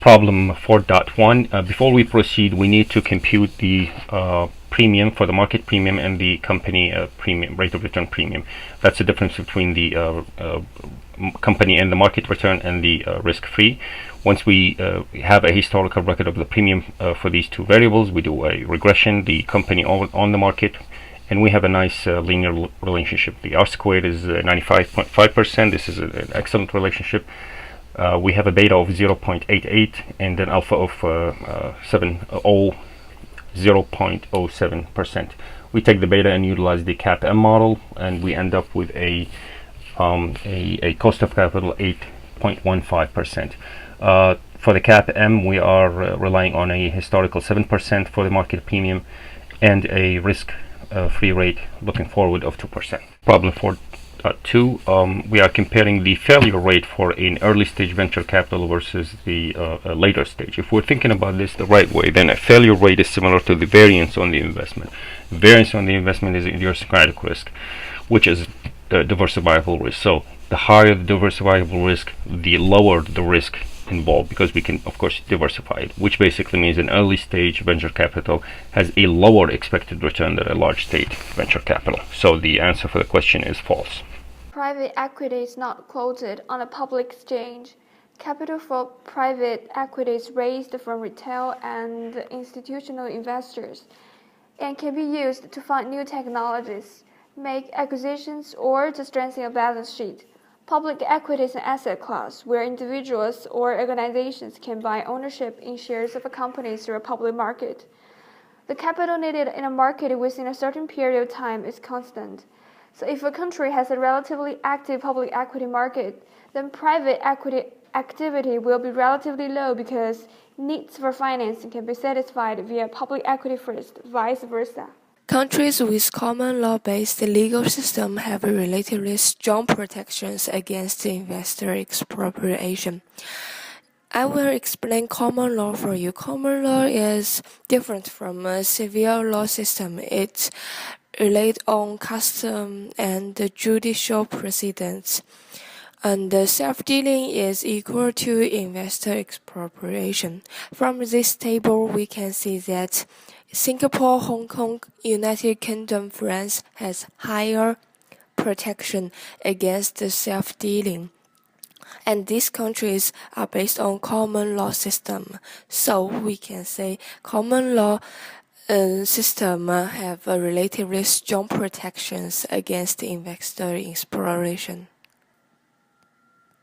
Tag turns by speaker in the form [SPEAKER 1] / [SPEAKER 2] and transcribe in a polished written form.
[SPEAKER 1] Problem 4.1. Before we proceed, we need to compute the premium for the market premium and the company premium, rate of return premium. That's the difference between the company and the market return and the risk-free. Once we have a historical record of the premium for these two variables, we do a regression, the company on the market, and we have a nice linear relationship. The R squared is 95.5%. This is an excellent relationship. We have a beta of 0.88 and an alpha of 0.07%. We take the beta and utilize the CAPM model, and we end up with a cost of capital 8.15%. For the CAPM, we are relying on a historical 7% for the market premium and a risk-free rate looking forward of 2%. Problem 4.2, we are comparing the failure rate for an early stage venture capital versus the later stage. If we're thinking about this the right way, then a failure rate is similar to the variance on the investment. Variance on the investment is idiosyncratic risk, which is diversifiable risk. So the higher the diversifiable risk, the lower the risk involved, because we can of course diversify it, which basically means an early stage venture capital has a lower expected return than a large stage venture capital. So the answer for the question is false.
[SPEAKER 2] Private equity is not quoted on a public exchange. Capital for private equity is raised from retail and institutional investors and can be used to fund new technologies, make acquisitions, or to strengthen a balance sheet. Public equity is an asset class where individuals or organizations can buy ownership in shares of a company through a public market. The capital needed in a market within a certain period of time is constant. So if a country has a relatively active public equity market, then private equity activity will be relatively low because needs for financing can be satisfied via public equity first, vice versa.
[SPEAKER 3] Countries with common law-based legal system have relatively strong protections against investor expropriation. I will explain common law for you. Common law is different from a civil law system. It relies on custom and judicial precedents. And self-dealing is equal to investor expropriation. From this table, we can see that Singapore, Hong Kong, United Kingdom, France has higher protection against self-dealing. And these countries are based on common law system. So we can say common law system have relatively strong protections against investor expropriation.